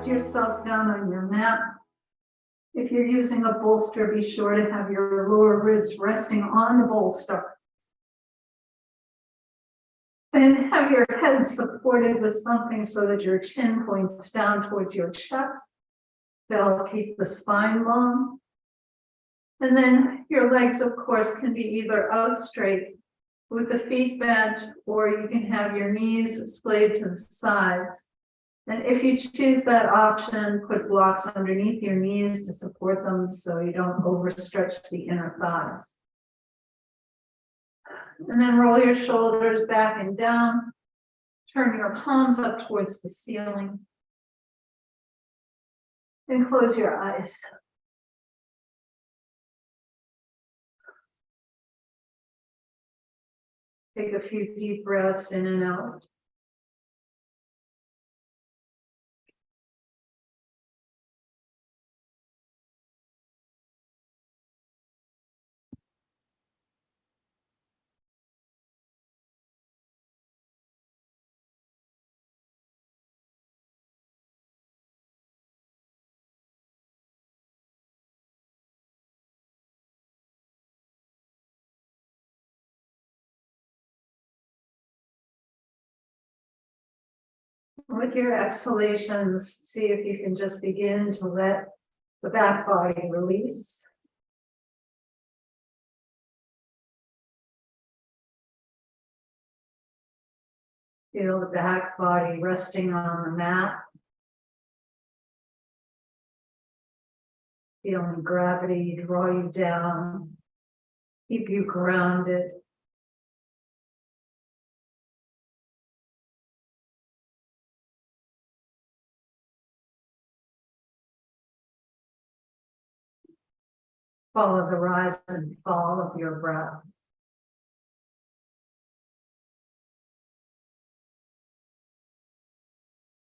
rest yourself down on your mat. If you're using a bolster, be sure to have your lower ribs resting on the bolster. And have your head supported with something so that your chin points down towards your chest. That'll keep the spine long. And then your legs, of course, can be either out straight with the feet bent, or you can have your knees splayed to the sides. And if you choose that option, put blocks underneath your knees to support them so you don't overstretch the inner thighs. And then roll your shoulders back and down. Turn your palms up towards the ceiling. And close your eyes. Take a few deep breaths in and out. With your exhalations, see if you can just begin to let the back body release. Feel the back body resting on the mat. Feeling gravity draw you down, keep you grounded. Follow the rise and fall of your breath.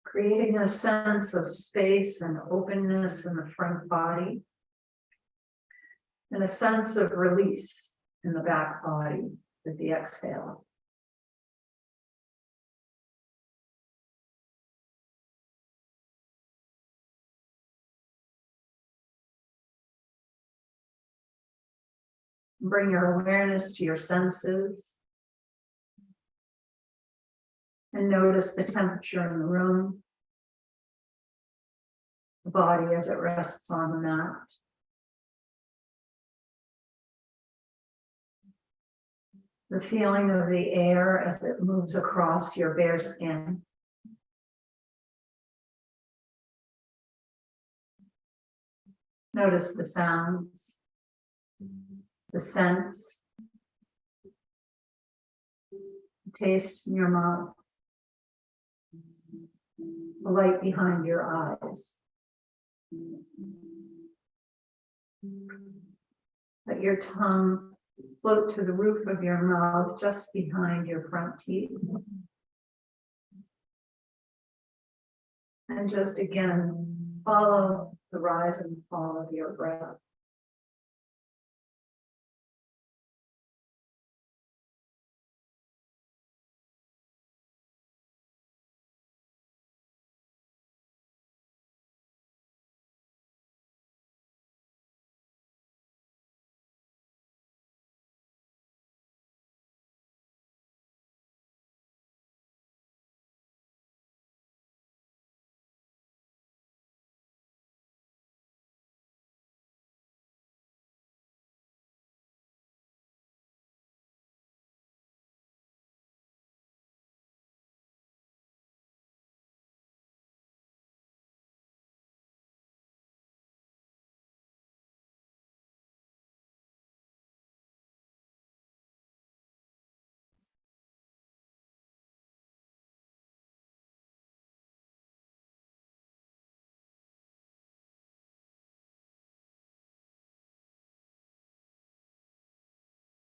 Creating a sense of space and openness in the front body, and a sense of release in the back body with the exhale. Bring your awareness to your senses. And notice the temperature in the room, the body as it rests on the mat. The feeling of the air as it moves across your bare skin. Notice the sounds, the scents, the taste in your mouth, the light behind your eyes. Let your tongue float to the roof of your mouth just behind your front teeth. And just again, follow the rise and fall of your breath.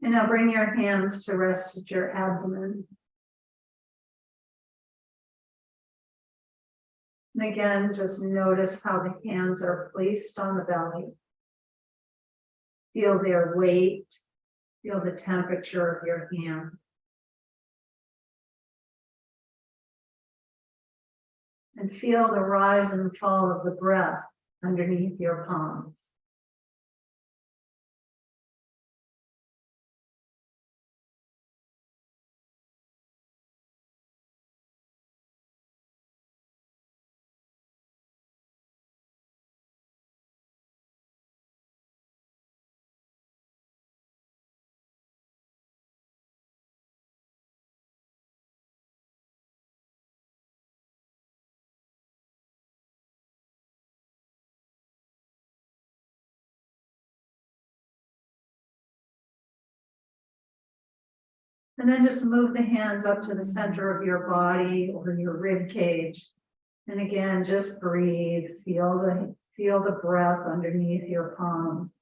And now bring your hands to rest at your abdomen. And again, just notice how the hands are placed on the belly. Feel their weight, feel the temperature of your hand. And feel the rise and fall of the breath underneath your palms. And then just move the hands up to the center of your body or your rib cage. And again, just breathe. Feel the breath underneath your palms.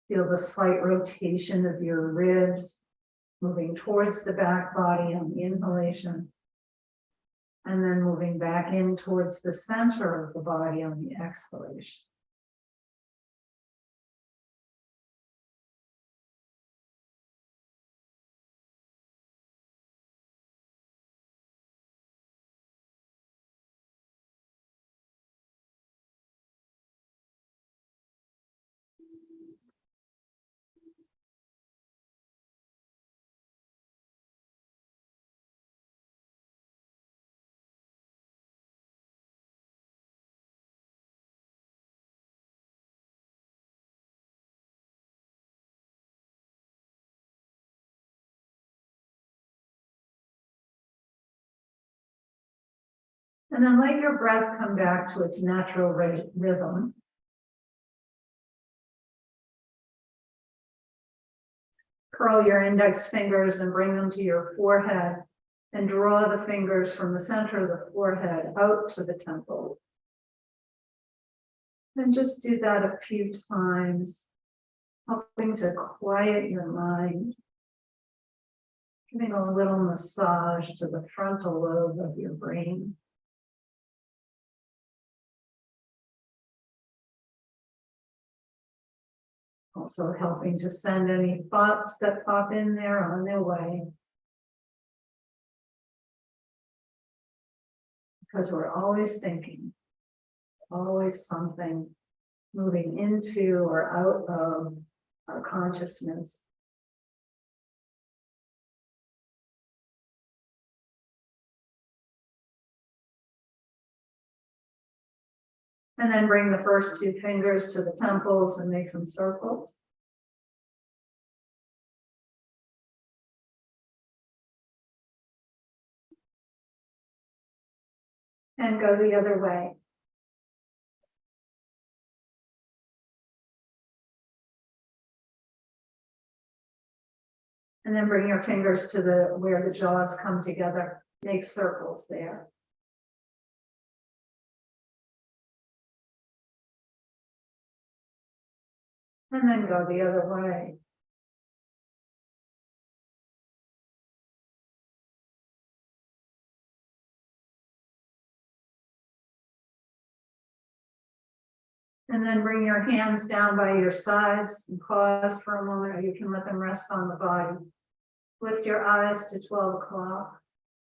Feel the slight rotation of your ribs moving towards the back body on the inhalation. And then moving back in towards the center of the body on the exhalation. And then let your breath come back to its natural rhythm. Curl your index fingers and bring them to your forehead and draw the fingers from the center of the forehead out to the temples. And just do that a few times, helping to quiet your mind, giving a little massage to the frontal lobe of your brain. Also helping to send any thoughts that pop in there on their way. Because we're always thinking, always something moving into or out of our consciousness. And then bring the first two fingers to the temples and make some circles. And go the other way. And then bring your fingers to where the jaws come together. Make circles there. And then go the other way. And then bring your hands down by your sides and pause for a moment, or you can let them rest on the body. Lift your eyes to 12 o'clock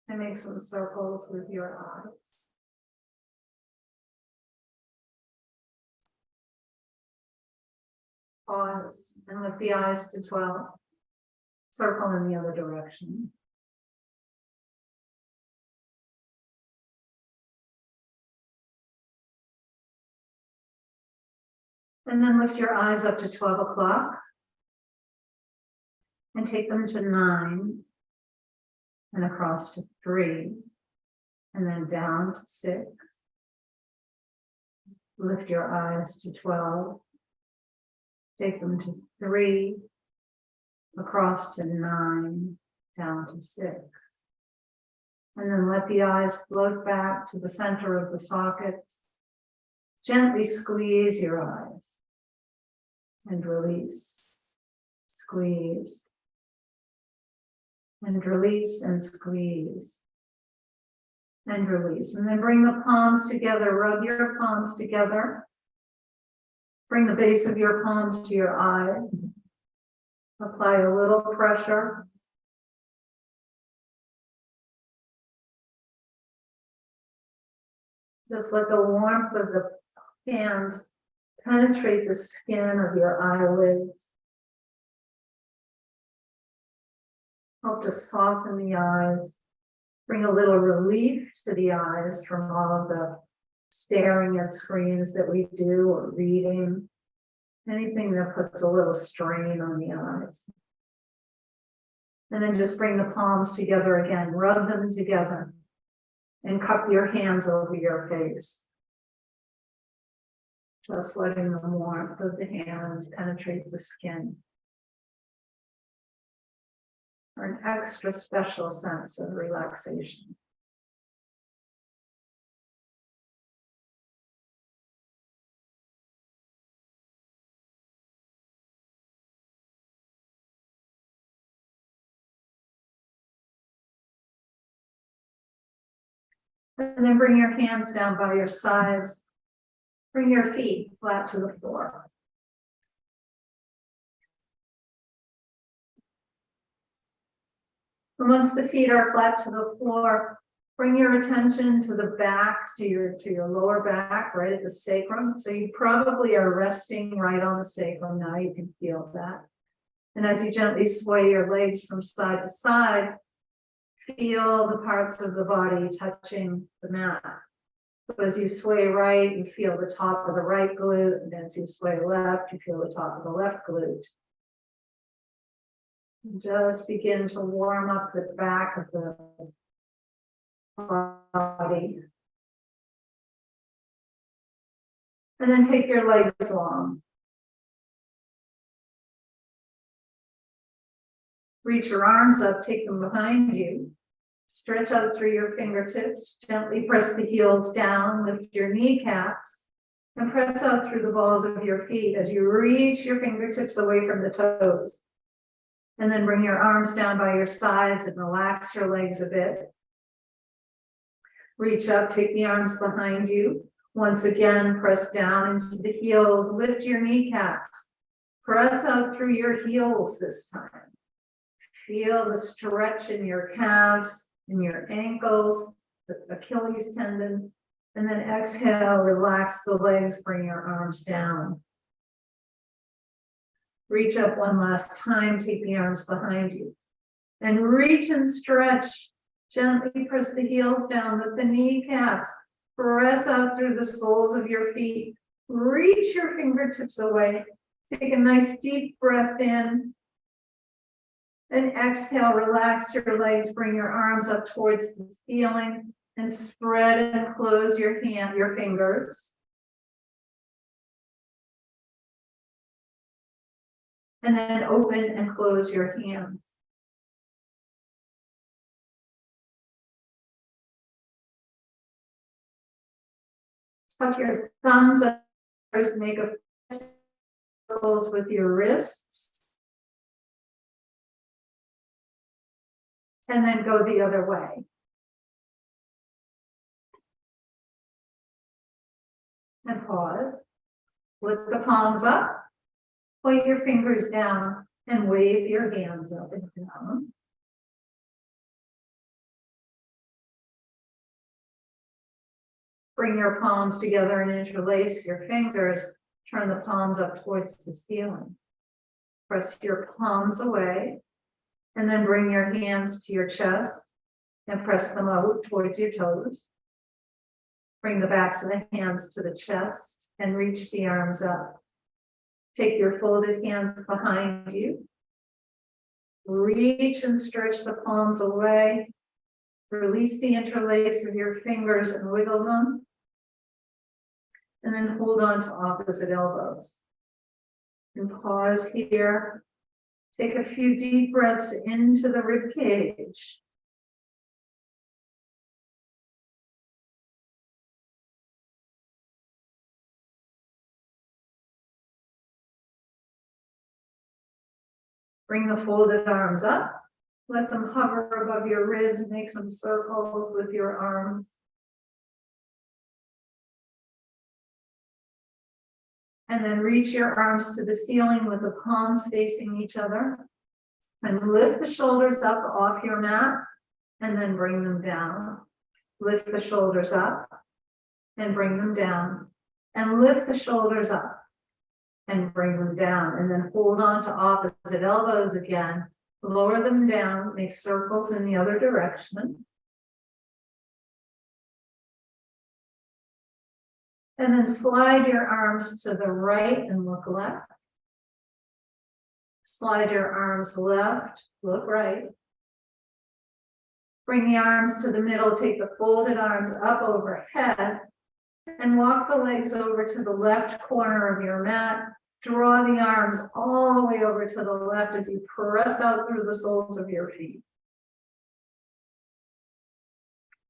and make some circles with your eyes. Pause and lift the eyes to 12. Circle in the other direction. And then lift your eyes up to 12 o'clock and take them to 9 and across to 3 and then down to 6. Lift your eyes to 12. Take them to 3, across to 9, down to 6. And then let the eyes float back to the center of the sockets. Gently squeeze your eyes and release. Squeeze and release and squeeze and release. And then bring the palms together, rub your palms together. Bring the base of your palms to your eye. Apply a little pressure. Just let the warmth of the hands penetrate the skin of your eyelids. Help to soften the eyes. Bring a little relief to the eyes from all of the staring at screens that we do or reading. Anything that puts a little strain on the eyes. And then just bring the palms together again. Rub them together. And cup your hands over your face. Just letting the warmth of the hands penetrate the skin. For an extra special sense of relaxation. And then bring your hands down by your sides. Bring your feet flat to the floor. And once the feet are flat to the floor, bring your attention to the back, to your lower back, right at the sacrum. So you probably are resting right on the sacrum now. You can feel that. And as you gently sway your legs from side to side, feel the parts of the body touching the mat. So as you sway right, you feel the top of the right glute, and as you sway left, you feel the top of the left glute. And just begin to warm up the back of the body. And then take your legs long. Reach your arms up, take them behind you. Stretch out through your fingertips. Gently press the heels down, lift your kneecaps, and press out through the balls of your feet as you reach your fingertips away from the toes. And then bring your arms down by your sides and relax your legs a bit. Reach up, take the arms behind you. Once again, press down into the heels, lift your kneecaps. Press out through your heels this time. Feel the stretch in your calves, in your ankles, the Achilles tendon, and then exhale, relax the legs, bring your arms down. Reach up one last time, take the arms behind you. And reach and stretch, gently press the heels down with the kneecaps. Press out through the soles of your feet. Reach your fingertips away. Take a nice deep breath in. And exhale, relax your legs, bring your arms up towards the ceiling and spread and close your fingers. And then open and close your hands. Tuck your thumbs up, make a circles with your wrists. And then go the other way. And pause. Lift the palms up. Point your fingers down and wave your hands up and down. Bring your palms together and interlace your fingers. Turn the palms up towards the ceiling. Press your palms away. And then bring your hands to your chest and press them out towards your toes. Bring the backs of the hands to the chest and reach the arms up. Take your folded hands behind you. Reach and stretch the palms away. Release the interlace of your fingers and wiggle them. And then hold on to opposite elbows. And pause here. Take a few deep breaths into the rib cage. Bring the folded arms up. Let them hover above your ribs. Make some circles with your arms. And then reach your arms to the ceiling with the palms facing each other. And lift the shoulders up off your mat. And then bring them down. Lift the shoulders up. and bring them down. And lift the shoulders up and bring them down. And then hold on to opposite elbows again. Lower them down, make circles in the other direction. And then slide your arms to the right and look left. Slide your arms left, look right. Bring the arms to the middle, take the folded arms up overhead, and walk the legs over to the left corner of your mat. Draw the arms all the way over to the left as you press out through the soles of your feet.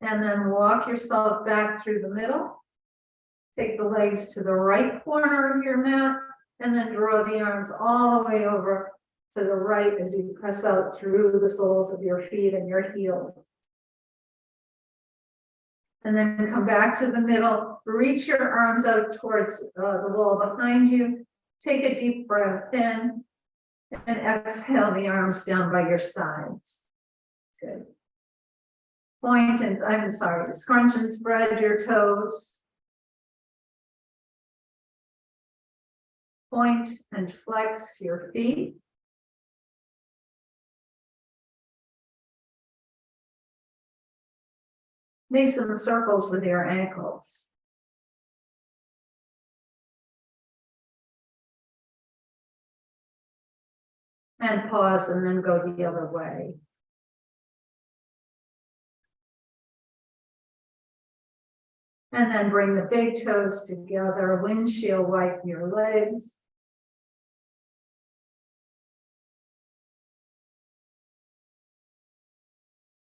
And then walk yourself back through the middle. Take the legs to the right corner of your mat, and then draw the arms all the way over to the right as you press out through the soles of your feet and your heels. And then come back to the middle, reach your arms out towards the wall behind you. Take a deep breath in and exhale the arms down by your sides. Good. Scrunch and spread your toes. Point and flex your feet. Make some circles with your ankles. And pause and then go the other way. And then bring the big toes together, windshield wipe your legs.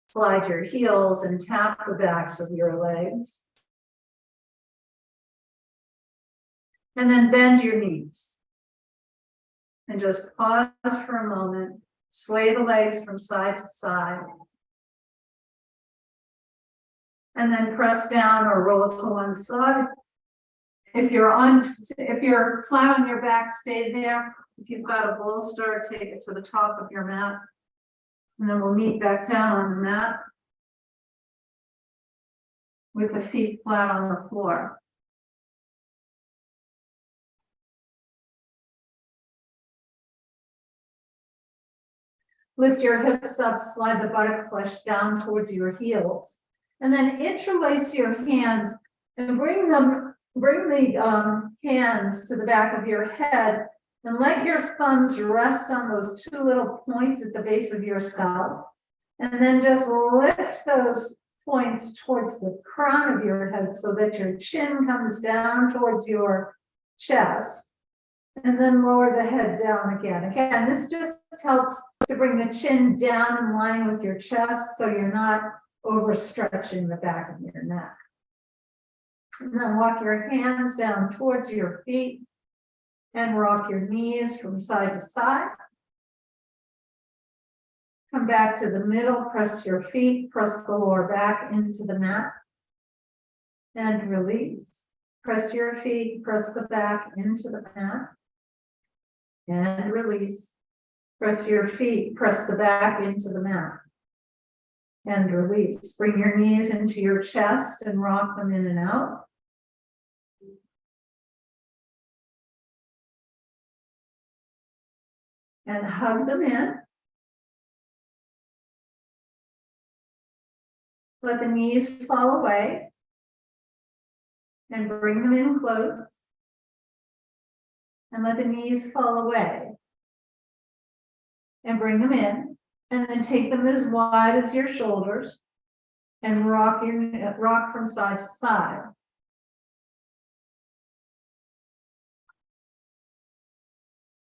Slide your heels and tap the backs of your legs. And then bend your knees. And just pause for a moment. Sway the legs from side to side. And then press down or roll to one side. If you're flat on your back, stay there. If you've got a bolster, take it to the top of your mat. And then we'll meet back down on the mat with the feet flat on the floor. Lift your hips up, slide the buttock flesh down towards your heels. And then interlace your hands and bring the hands to the back of your head and let your thumbs rest on those two little points at the base of your scalp. And then just lift those points towards the crown of your head so that your chin comes down towards your chest. And then lower the head down again. Again, this just helps to bring the chin down in line with your chest so you're not overstretching the back of your neck. And then walk your hands down towards your feet and rock your knees from side to side. Come back to the middle, press your feet, press the lower back into the mat and release. Press your feet, press the back into the mat and release. Press your feet, press the back into the mat and release. Bring your knees into your chest and rock them in and out. And hug them in. Let the knees fall away and bring them in close. And let the knees fall away and bring them in. And then take them as wide as your shoulders and rock from side to side.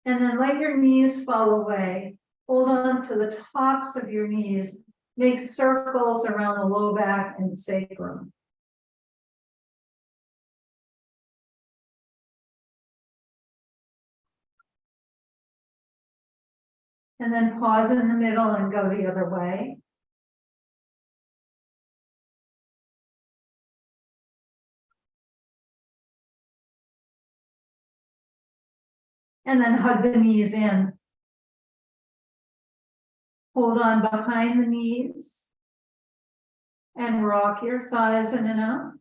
And then let your knees fall away. Hold on to the tops of your knees. Make circles around the low back and sacrum. And then pause in the middle and go the other way. And then hug the knees in. Hold on behind the knees and rock your thighs in and out.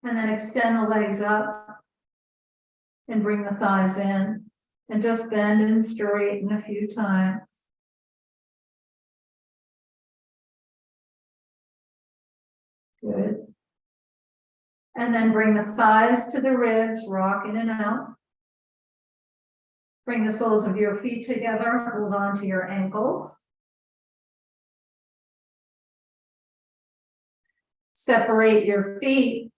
And then extend the legs up and bring the thighs in and just bend and straighten a few times. Good. And then bring the thighs to the ribs, rock in and out. Bring the soles of your feet together, hold on to your ankles. Separate your feet,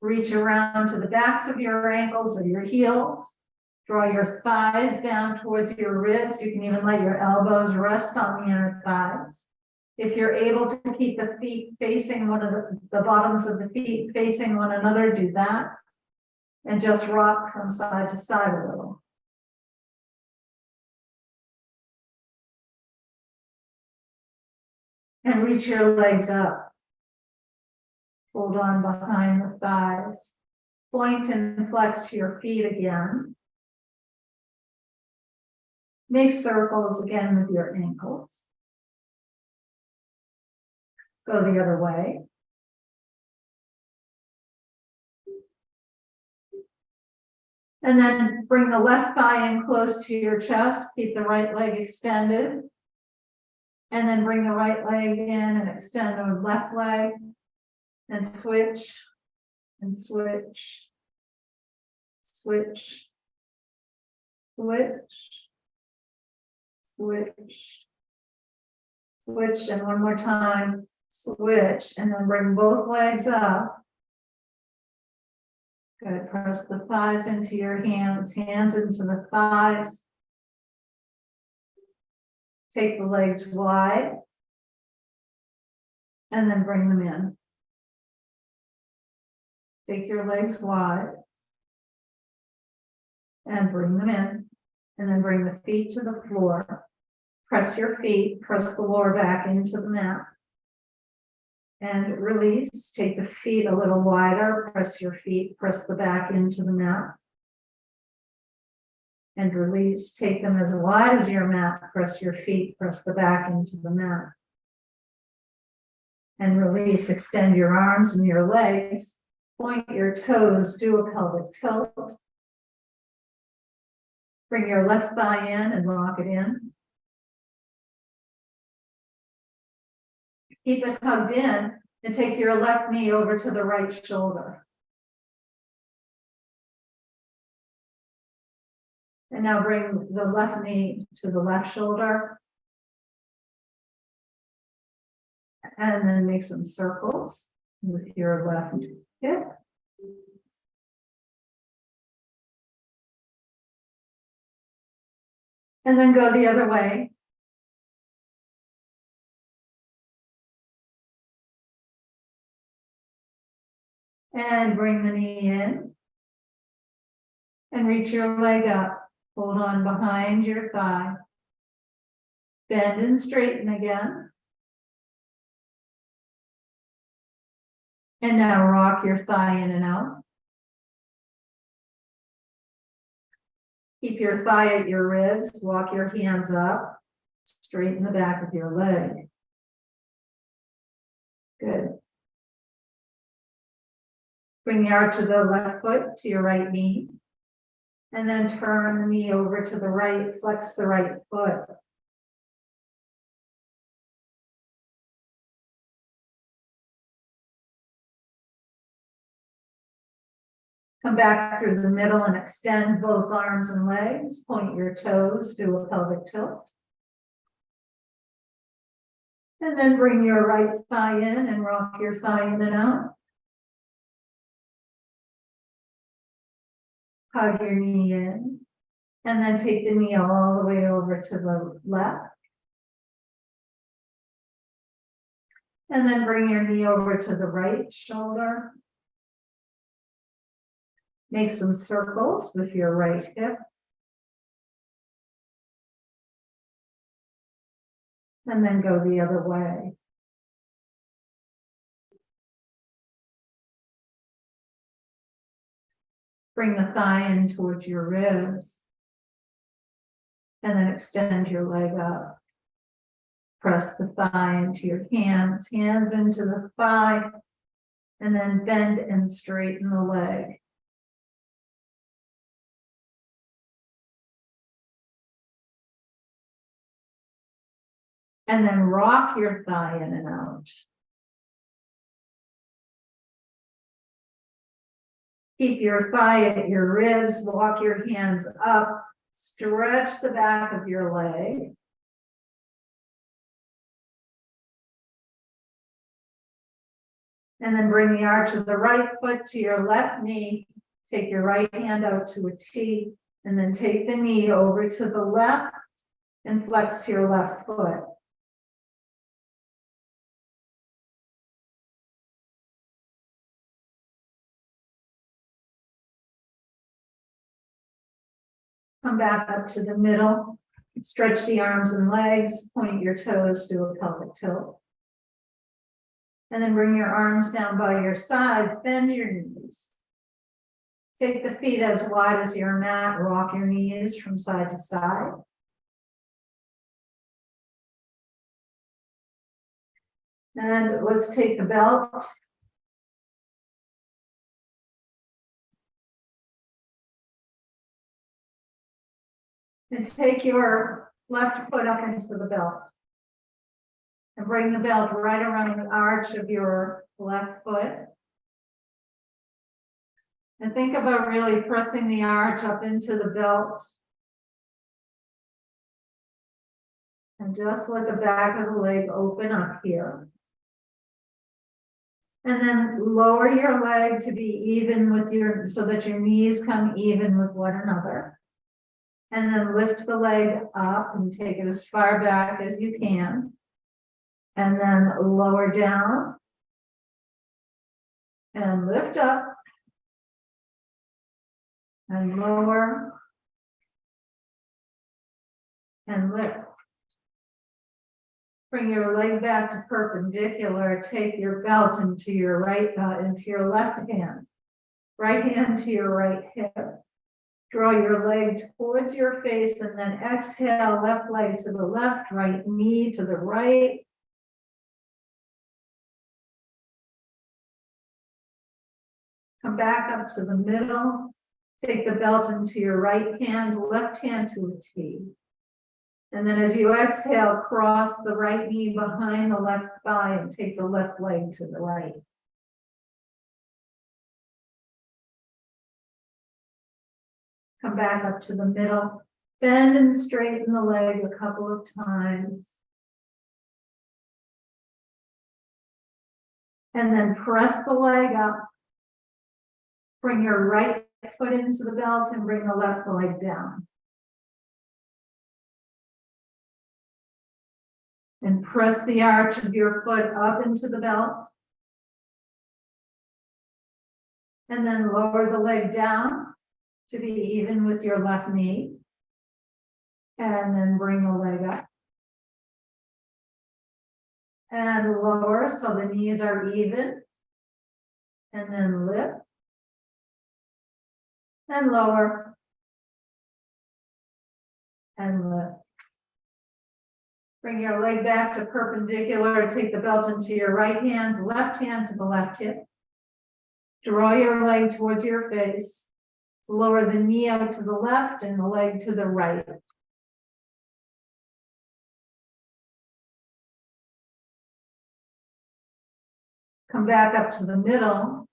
reach around to the backs of your ankles or your heels. Draw your thighs down towards your ribs. You can even let your elbows rest on the inner thighs. If you're able to keep the feet facing the bottoms of the feet facing one another, do that. And just rock from side to side a little. And reach your legs up. Hold on behind the thighs. Point and flex your feet again. Make circles again with your ankles. Go the other way. And then bring the left thigh in close to your chest. Keep the right leg extended. And then bring the right leg in and extend the left leg. And switch. And switch. Switch. Switch. Switch. Switch. And one more time. Switch. And then bring both legs up. Good. Press the thighs into your hands, hands into the thighs. Take the legs wide. And then bring them in. Take your legs wide. And bring them in. And then bring the feet to the floor. Press your feet, press the lower back into the mat. And release, take the feet a little wider, press your feet, press the back into the mat. And release, take them as wide as your mat, press your feet, press the back into the mat. And release, extend your arms and your legs, point your toes, do a pelvic tilt. Bring your left thigh in and rock it in. Keep it hugged in and take your left knee over to the right shoulder. And now bring the left knee to the left shoulder. And then make some circles with your left hip. And then go the other way. And bring the knee in. And reach your leg up. Hold on behind your thigh. Bend and straighten again. And now rock your thigh in and out. Keep your thigh at your ribs. Walk your hands up. Straighten the back of your leg. Good. Bring the arch of the left foot to your right knee. And then turn the knee over to the right, flex the right foot. Come back through the middle and extend both arms and legs. Point your toes, do a pelvic tilt. And then bring your right thigh in and rock your thigh in and out. Hug your knee in. And then take the knee all the way over to the left. And then bring your knee over to the right shoulder. Make some circles with your right hip. And then go the other way. Bring the thigh in towards your ribs. And then extend your leg up. Press the thigh into your hands, hands into the thigh. And then bend and straighten the leg. And then rock your thigh in and out. Keep your thigh at your ribs, walk your hands up, stretch the back of your leg. And then bring the arch of the right foot to your left knee. Take your right hand out to a T, and then take the knee over to the left and flex to your left foot. Come back up to the middle, stretch the arms and legs, point your toes to a pelvic tilt. And then bring your arms down by your sides, bend your knees. Take the feet as wide as your mat, rock your knees from side to side. And let's take the belt. And take your left foot up into the belt. And bring the belt right around the arch of your left foot. And think about really pressing the arch up into the belt. And just let the back of the leg open up here. And then lower your leg to be even with your, so that your knees come even with one another. And then lift the leg up and take it as far back as you can. And then lower down. And lift up. And lower. And lift. Bring your leg back to perpendicular. Take your belt into your into your left hand. Right hand to your right hip. Draw your leg towards your face and then exhale, left leg to the left, right knee to the right. Come back up to the middle. Take the belt into your right hand, left hand to a T. And then as you exhale, cross the right knee behind the left thigh and take the left leg to the right. Come back up to the middle. Bend and straighten the leg a couple of times. And then press the leg up. Bring your right foot into the belt and bring the left leg down. And press the arch of your foot up into the belt. And then lower the leg down to be even with your left knee. And then bring the leg up. And lower so the knees are even. And then lift. And lower. And lift. Bring your leg back to perpendicular. Take the belt into your right hand, left hand to the left hip. Draw your leg towards your face. Lower the knee out to the left and the leg to the right. Come back up to the middle.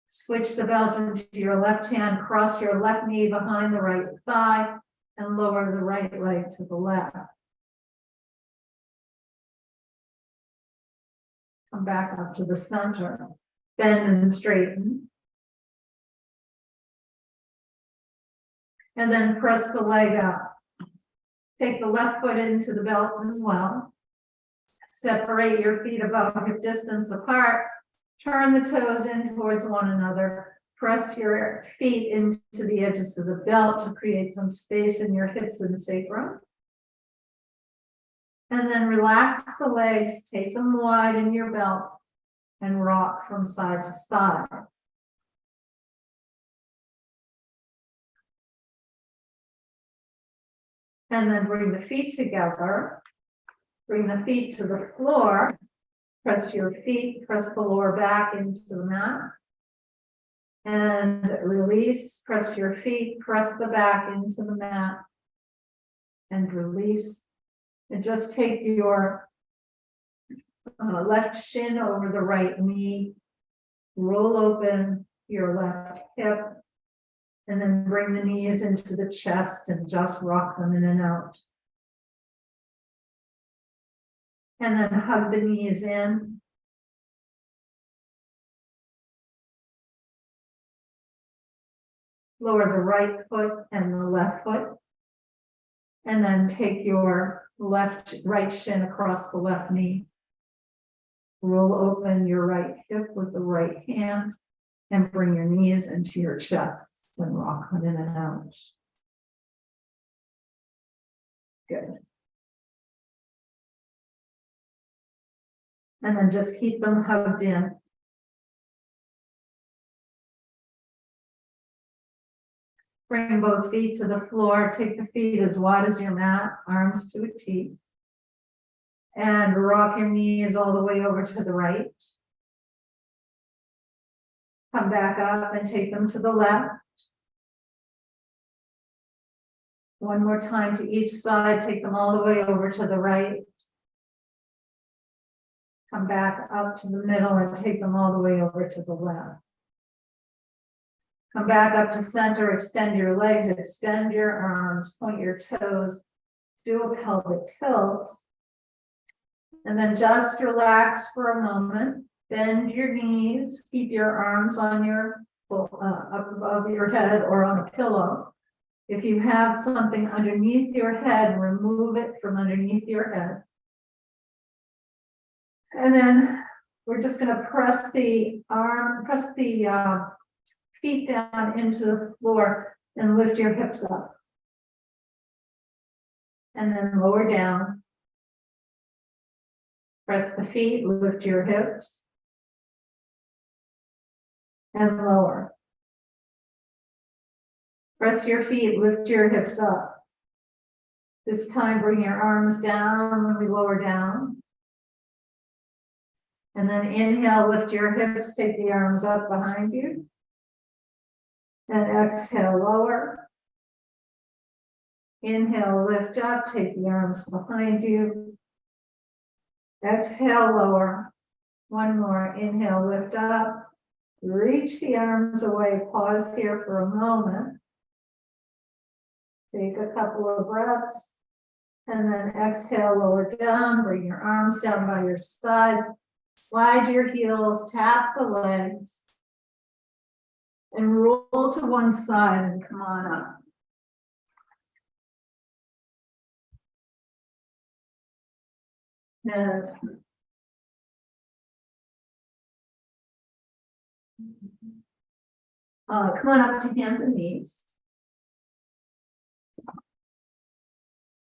Switch the belt into your left hand, cross your left knee behind the right thigh, and lower the right leg to the left. Come back up to the center. Bend and straighten. And then press the leg up. Take the left foot into the belt as well. Separate your feet about hip distance apart. Turn the toes in towards one another. Press your feet into the edges of the belt to create some space in your hips and sacrum. And then relax the legs, take them wide in your belt, and rock from side to side. And then bring the feet together. Bring the feet to the floor. Press your feet, press the lower back into the mat. And release, press your feet, press the back into the mat. And release. And just take your left shin over the right knee. Roll open your left hip. And then bring the knees into the chest and just rock them in and out. And then hug the knees in. Lower the right foot and the left foot. And then take your right shin across the left knee. Roll open your right hip with the right hand and bring your knees into your chest and rock them in and out. Good. And then just keep them hugged in. Bring both feet to the floor. Take the feet as wide as your mat, arms to a T. And rock your knees all the way over to the right. Come back up and take them to the left. One more time to each side. Take them all the way over to the right. Come back up to the middle and take them all the way over to the left. Come back up to center, extend your legs, extend your arms, point your toes, do a pelvic tilt. And then just relax for a moment, bend your knees, keep your arms on your, up above your head or on a pillow. If you have something underneath your head, remove it from underneath your head. And then we're just going to press the feet down into the floor and lift your hips up. And then lower down. Press the feet, lift your hips. And lower. Press your feet, lift your hips up. This time, bring your arms down when we lower down. And then inhale, lift your hips, take the arms up behind you. And exhale, lower. Inhale, lift up, take the arms behind you. Exhale, lower. One more, inhale, lift up. Reach the arms away, pause here for a moment. Take a couple of breaths. And then exhale, lower down, bring your arms down by your sides. Slide your heels, tap the legs. And roll to one side and come on up. And come on up to hands and knees.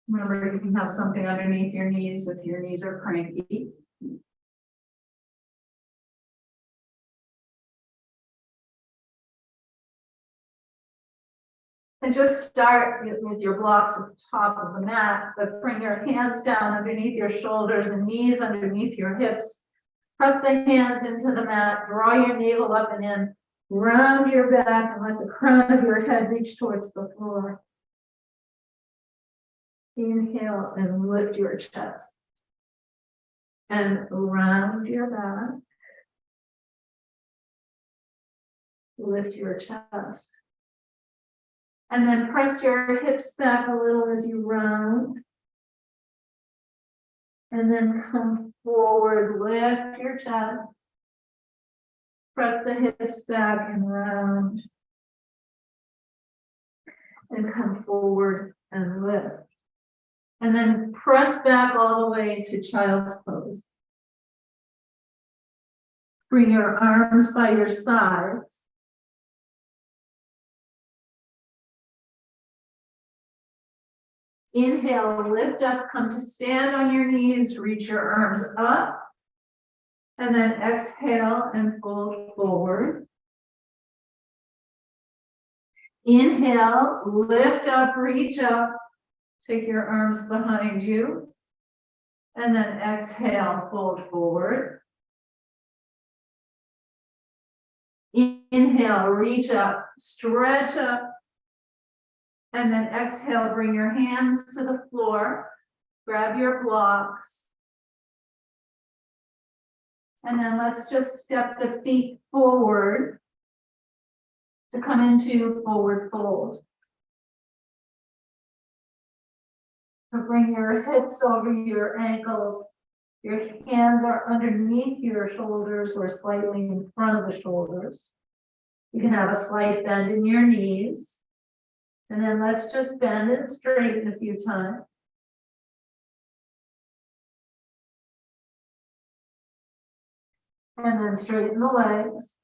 Remember, you can have something underneath your knees if your knees are cranky. And just start with your blocks at the top of the mat, but bring your hands down underneath your shoulders and knees underneath your hips. Press the hands into the mat, draw your navel up and in, round your back and let the crown of your head reach towards the floor. Inhale and lift your chest. And round your back. Lift your chest. And then press your hips back a little as you round. And then come forward, lift your chest. Press the hips back and round. And come forward and lift. And then press back all the way to child's pose. Bring your arms by your sides. Inhale, lift up, come to stand on your knees, reach your arms up. And then exhale and fold forward. Inhale, lift up, reach up, take your arms behind you. And then exhale, fold forward. Inhale, reach up, stretch up. And then exhale, bring your hands to the floor. Grab your blocks. And then let's just step the feet forward to come into forward fold. So bring your hips over your ankles. Your hands are underneath your shoulders or slightly in front of the shoulders. You can have a slight bend in your knees. And then let's just bend and straighten a few times. And then straighten the legs.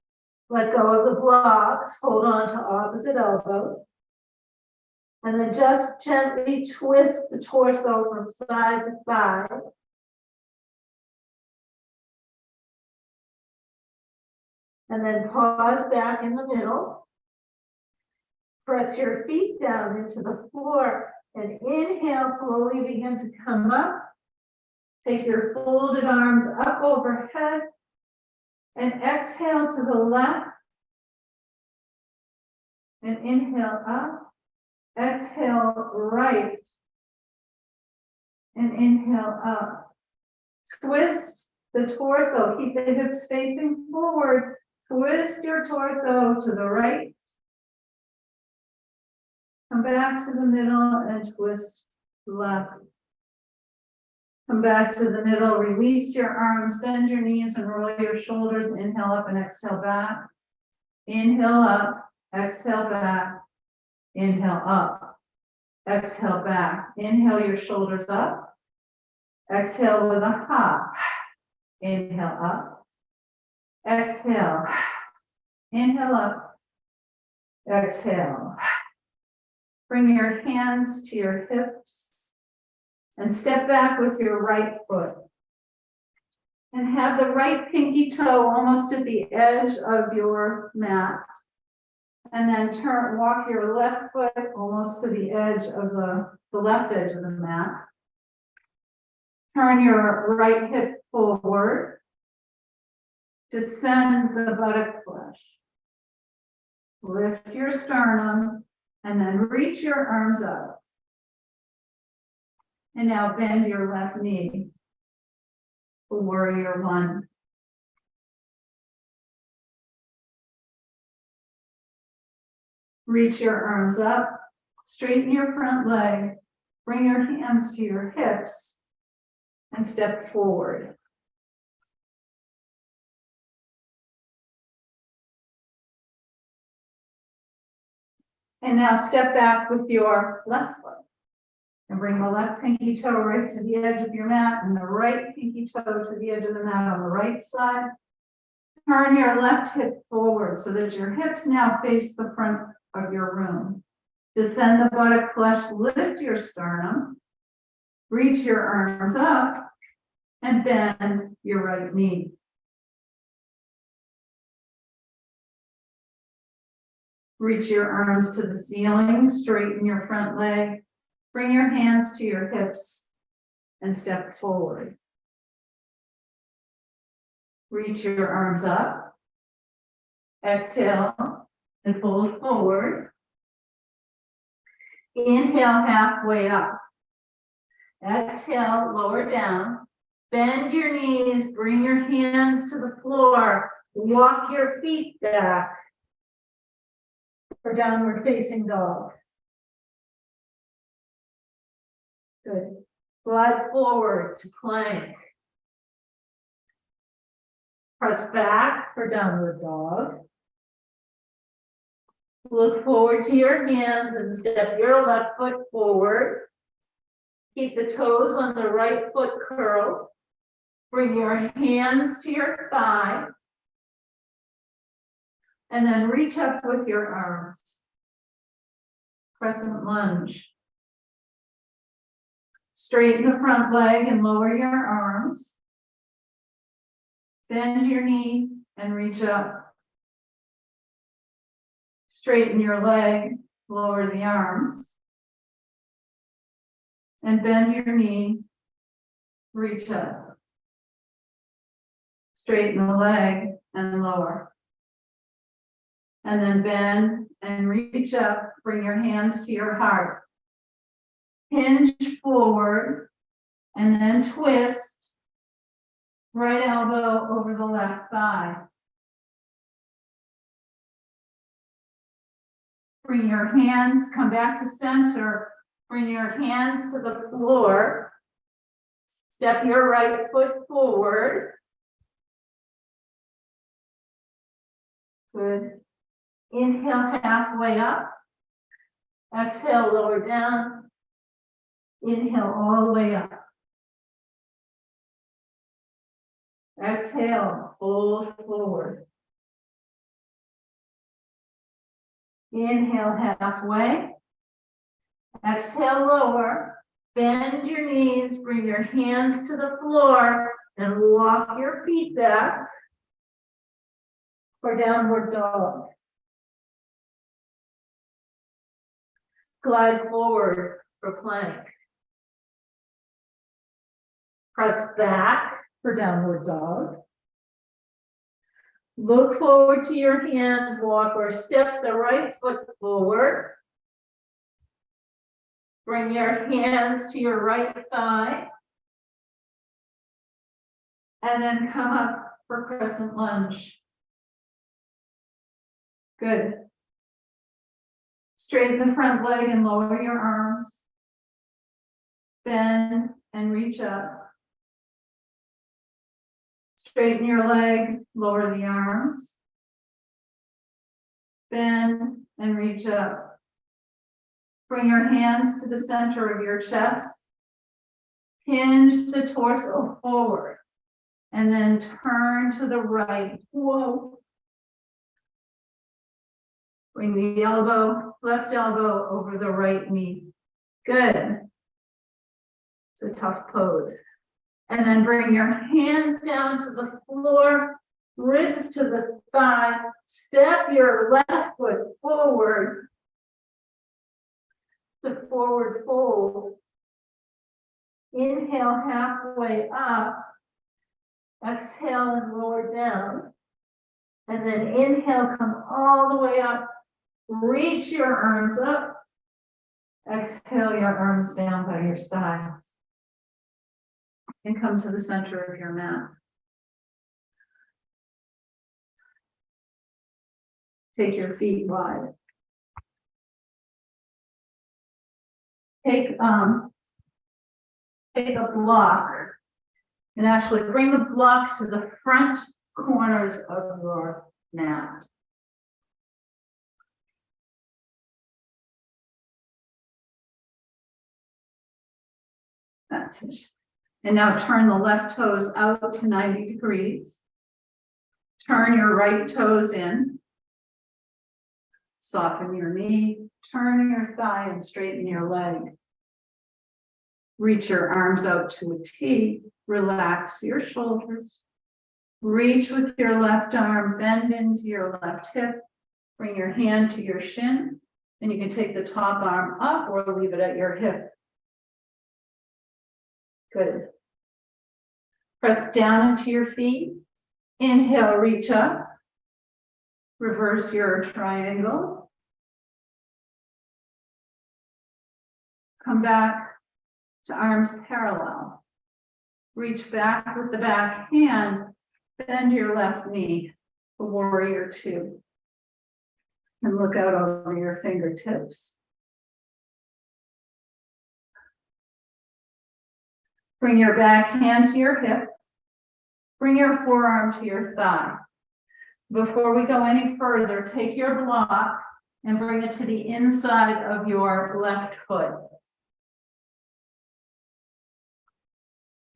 Let go of the blocks. Hold on to opposite elbows. And then just gently twist the torso from side to side. And then pause back in the middle. Press your feet down into the floor and inhale, slowly begin to come up. Take your folded arms up overhead and exhale to the left. And inhale up. Exhale right. And inhale up. Twist the torso. Keep the hips facing forward. Twist your torso to the right. Come back to the middle and twist left. Come back to the middle, release your arms, bend your knees and roll your shoulders. Inhale up and exhale back. Inhale up, exhale back. Inhale up, exhale back. Inhale your shoulders up. Exhale with a hop. Inhale up. Exhale. Inhale up. Exhale. Bring your hands to your hips and step back with your right foot. And have the right pinky toe almost at the edge of your mat. And then walk your left foot almost to the edge of the left edge of the mat. Turn your right hip forward. Descend the buttock flesh. Lift your sternum and then reach your arms up. And now bend your left knee for warrior one. Reach your arms up, straighten your front leg, bring your hands to your hips, and step forward. And now step back with your left foot. And bring the left pinky toe right to the edge of your mat and the right pinky toe to the edge of the mat on the right side. Turn your left hip forward so that your hips now face the front of your room. Descend the buttock flesh, lift your sternum, reach your arms up, and bend your right knee. Reach your arms to the ceiling, straighten your front leg, bring your hands to your hips, and step forward. Reach your arms up, exhale, and fold forward. Inhale halfway up. Exhale, lower down. Bend your knees, bring your hands to the floor. Walk your feet back for downward facing dog. Good. Glide forward to plank. Press back for downward dog. Look forward to your hands and step your left foot forward. Keep the toes on the right foot curled. Bring your hands to your thigh. And then reach up with your arms. Crescent lunge. Straighten the front leg and lower your arms. Bend your knee and reach up. Straighten your leg, lower the arms. And bend your knee, reach up. Straighten the leg and lower. And then bend and reach up, bring your hands to your heart. Hinge forward and then twist. Right elbow over the left thigh. Bring your hands, come back to center. Bring your hands to the floor. Step your right foot forward. Good. Inhale halfway up. Exhale, lower down. Inhale all the way up. Exhale, fold forward. Inhale halfway. Exhale, lower. Bend your knees, bring your hands to the floor, and walk your feet back for downward dog. Glide forward for plank. Press back for downward dog. Look forward to your hands, walk or step the right foot forward. Bring your hands to your right thigh. And then come up for crescent lunge. Good. Straighten the front leg and lower your arms. Bend and reach up. Straighten your leg, lower the arms. Bend and reach up. Bring your hands to the center of your chest. Hinge the torso forward. And then turn to the right. Whoa. Bring the left elbow over the right knee. Good. It's a tough pose. And then bring your hands down to the floor, ribs to the thigh. Step your left foot forward to forward fold. Inhale halfway up. Exhale and lower down. And then inhale, come all the way up. Reach your arms up. Exhale your arms down by your sides. And come to the center of your mat. Take your feet wide. Take a block and actually bring the block to the front corners of your mat. That's it. And now turn the left toes out to 90 degrees. Turn your right toes in. Soften your knee. Turn your thigh and straighten your leg. Reach your arms out to a T. Relax your shoulders. Reach with your left arm. Bend into your left hip. Bring your hand to your shin. And you can take the top arm up or leave it at your hip. Good. Press down into your feet. Inhale, reach up. Reverse your triangle. Come back to arms parallel. Reach back with the back hand. Bend your left knee for warrior two. And look out over your fingertips. Bring your back hand to your hip. Bring your forearm to your thigh. Before we go any further, take your block and bring it to the inside of your left foot.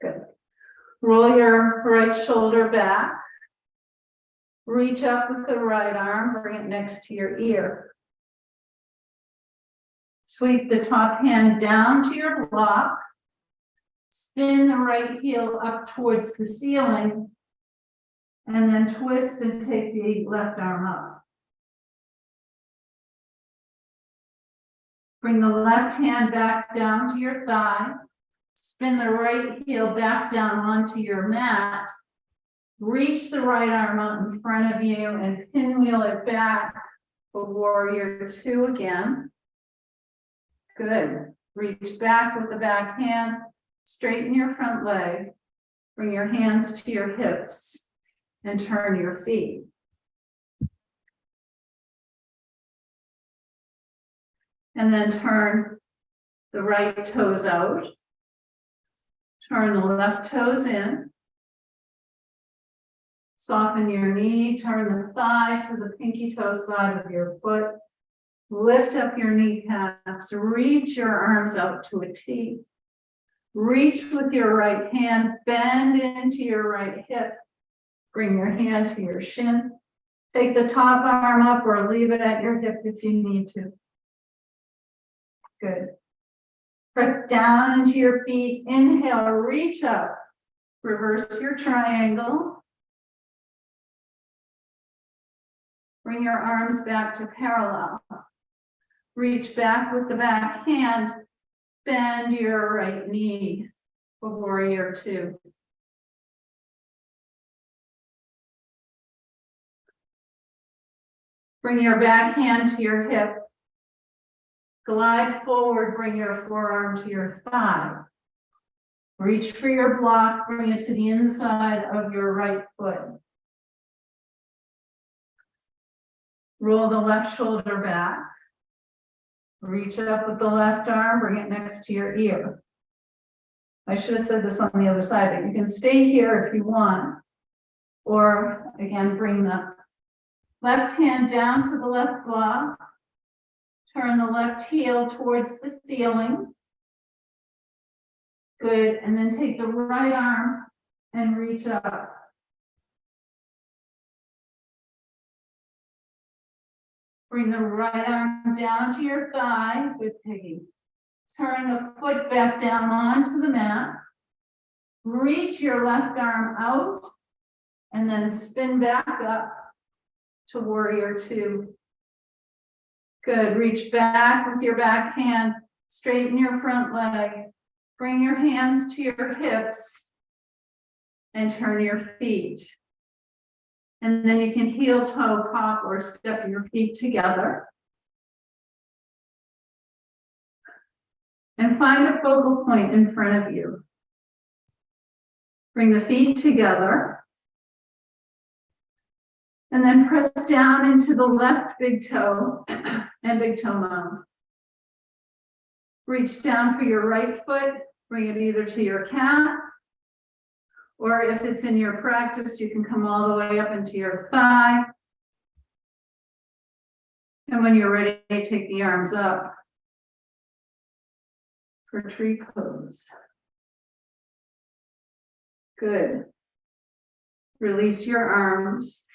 Good. Roll your right shoulder back. Reach up with the right arm, bring it next to your ear. Sweep the top hand down to your block. Spin the right heel up towards the ceiling, and then twist and take the left arm up. Bring the left hand back down to your thigh. Spin the right heel back down onto your mat. Reach the right arm out in front of you and pinwheel it back For warrior two again. Good. Reach back with the back hand, straighten your front leg, bring your hands to your hips, and turn your feet. And then turn the right toes out. Turn the left toes in. Soften your knee, turn the thigh to the pinky toe side of your foot. Lift up your kneecaps, reach your arms out to a T. Reach with your right hand, bend into your right hip. Bring your hand to your shin. Take the top arm up or leave it at your hip if you need to. Good. Press down into your feet. Inhale, reach up. Reverse your triangle. Bring your arms back to parallel. Reach back with the back hand. Bend your right knee for warrior two. Bring your back hand to your hip. Glide forward, bring your forearm to your thigh. Reach for your block, bring it to the inside of your right foot. Roll the left shoulder back. Reach up with the left arm, bring it next to your ear. I should have said this on the other side, but you can stay here if you want. Or again, bring the left hand down to the left block. Turn the left heel towards the ceiling. Good, and then take the right arm and reach up. Bring the right arm down to your thigh. Good, Piggy. Turn the foot back down onto the mat. Reach your left arm out and then spin back up to warrior two. Good, reach back with your back hand, straighten your front leg, bring your hands to your hips and turn your feet. And then you can heel toe pop or step your feet together. And find a focal point in front of you. Bring the feet together. And then press down into the left big toe and big toe mound. Reach down for your right foot, bring it either to your calf, or if it's in your practice, you can come all the way up into your thigh. And when you're ready, take the arms up for tree pose. Good. Release your arms.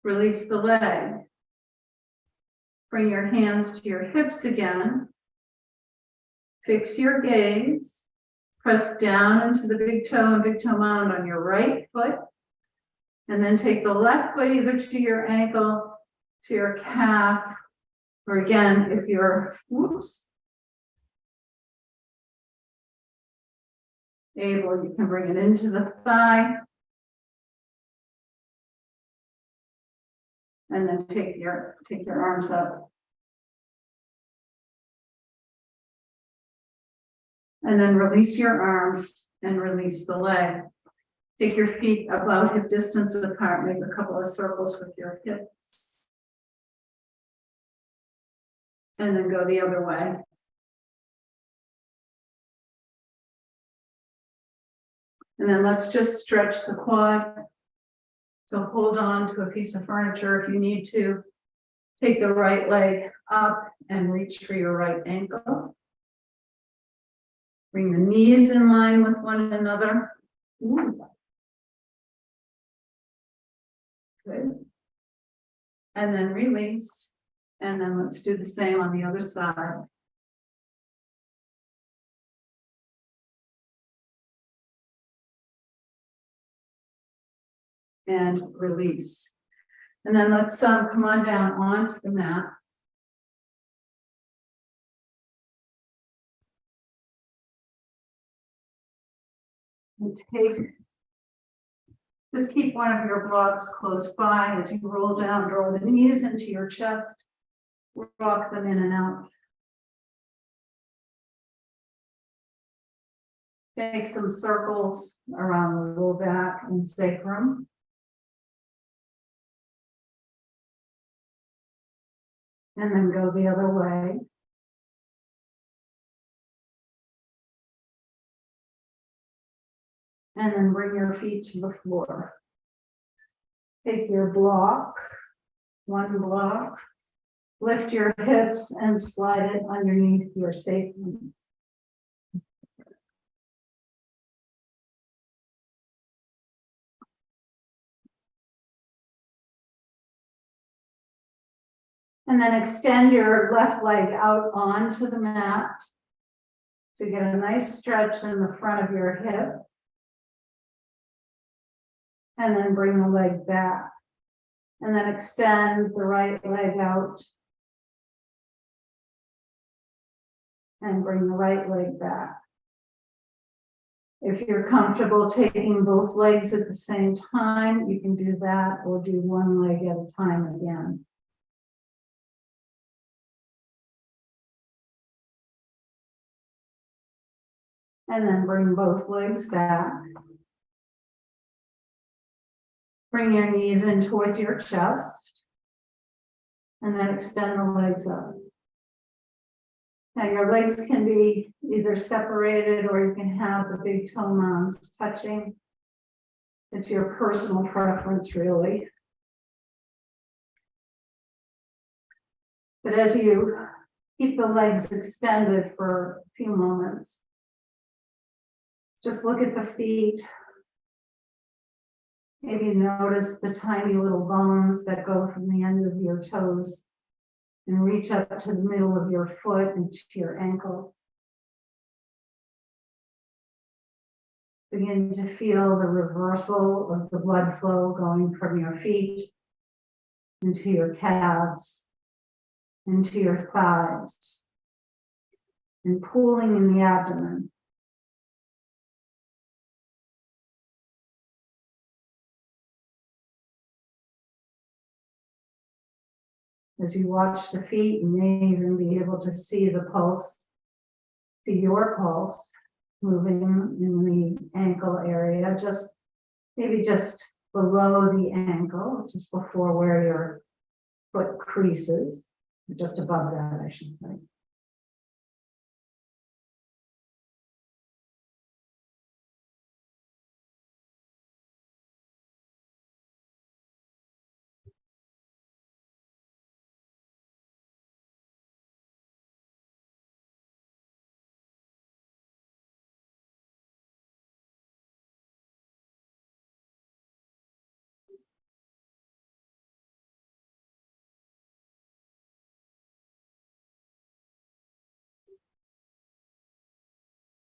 Release the leg. Bring your hands to your hips again. Fix your gaze. Press down into the big toe and big toe mound on your right foot. And then take the left foot either to your ankle, to your calf, or again, if you're, able, you can bring it into the thigh. And then take your arms up. And then release your arms and release the leg. Take your feet about hip distance apart, make a couple of circles with your hips. And then go the other way. And then let's just stretch the quad. So hold on to a piece of furniture if you need to. Take the right leg up and reach for your right ankle. Bring the knees in line with one another. Ooh. Good. And then release. And then let's do the same on the other side. And release. And then let's come on down onto the mat. And just keep one of your blocks close by as you roll down, draw the knees into your chest. rock them in and out. Make some circles around the low back and sacrum. And then go the other way. And then bring your feet to the floor. Take your block, one block, lift your hips and slide it underneath your sacrum. And then extend your left leg out onto the mat to get a nice stretch in the front of your hip. And then bring the leg back. And then extend the right leg out. And bring the right leg back. If you're comfortable taking both legs at the same time, you can do that, or do one leg at a time again. And then bring both legs back. Bring your knees in towards your chest. And then extend the legs up. Now your legs can be either separated or you can have the big toe mounds touching. It's your personal preference, really. But as you keep the legs extended for a few moments, just look at the feet. Maybe notice the tiny little bones that go from the end of your toes and reach up to the middle of your foot and to your ankle. Begin to feel the reversal of the blood flow going from your feet into your calves, into your thighs, and pooling in the abdomen. As you watch the feet, you may even be able to see the pulse, see your pulse moving in the ankle area, maybe just below the ankle, just before where your foot creases, just above that, I should say.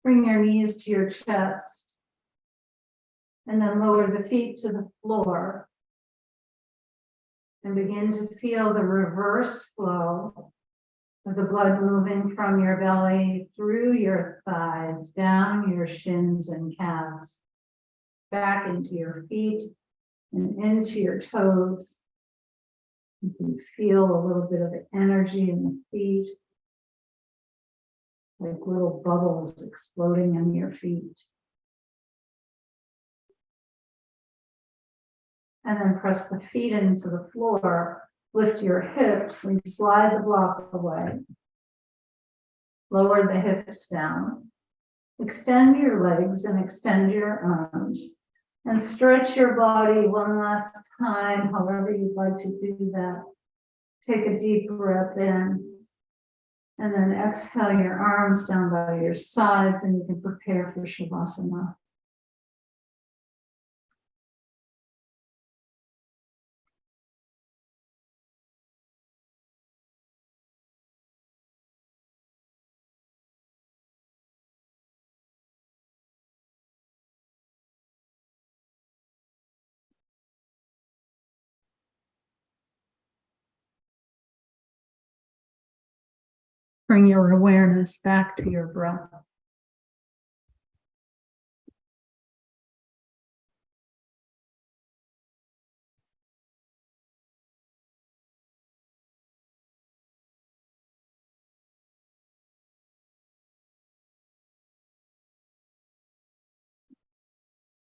Bring your knees to your chest and then lower the feet to the floor and begin to feel the reverse flow of the blood moving from your belly through your thighs, down your shins and calves, back into your feet and into your toes. You can feel a little bit of energy in the feet, like little bubbles exploding in your feet. And then press the feet into the floor, lift your hips and slide the block away. Lower the hips down. Extend your legs and extend your arms. And stretch your body one last time, however you'd like to do that. Take a deep breath in. And then exhale your arms down by your sides and you can prepare for Shavasana. Bring your awareness back to your breath.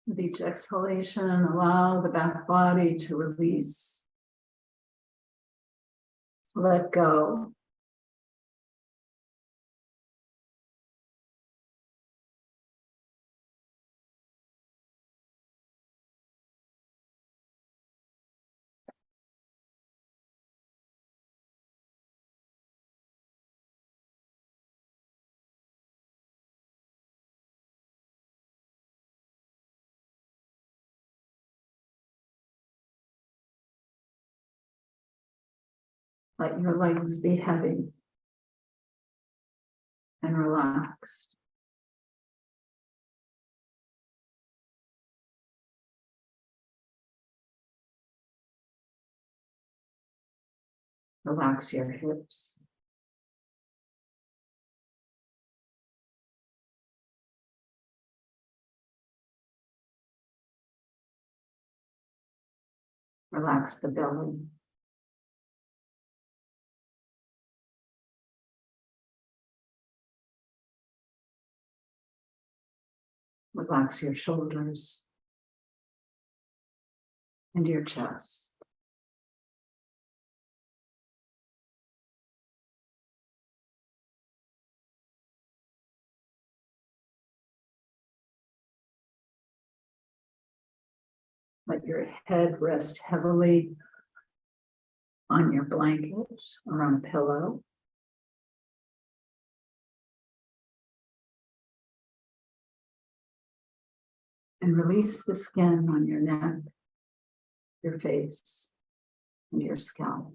With each exhalation, allow the back body to release, let go. Let your legs be heavy and relaxed. Relax your hips. Relax the belly. Relax your shoulders and your chest. Let your head rest heavily on your blanket or on a pillow. And release the skin on your neck, your face, and your scalp.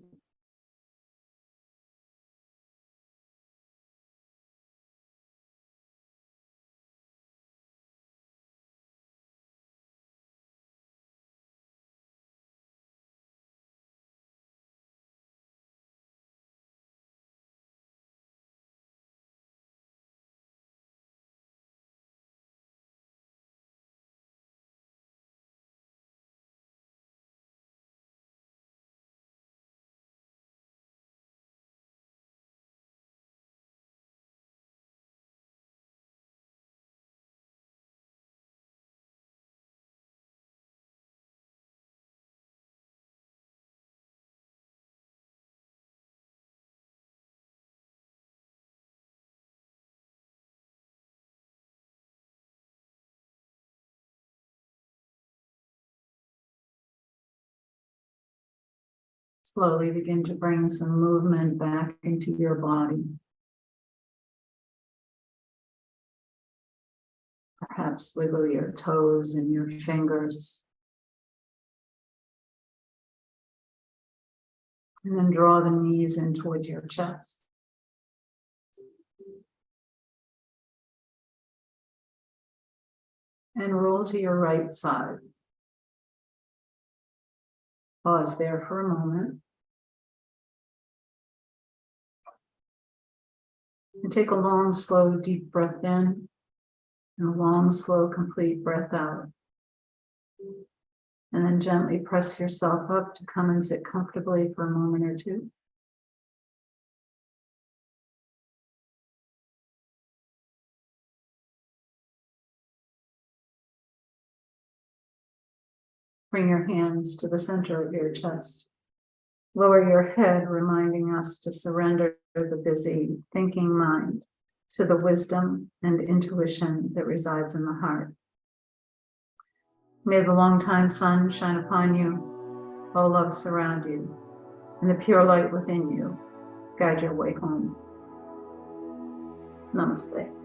Slowly begin to bring some movement back into your body. Perhaps wiggle your toes and your fingers. And then draw the knees in towards your chest. And roll to your right side. Pause there for a moment. And take a long, slow, deep breath in, and a long, slow, complete breath out. And then gently press yourself up to come and sit comfortably for a moment or two. Bring your hands to the center of your chest. Lower your head, reminding us to surrender the busy thinking mind to the wisdom and intuition that resides in the heart. May the long-time sun shine upon you, all love surround you, and the pure light within you guide your way home. Namaste.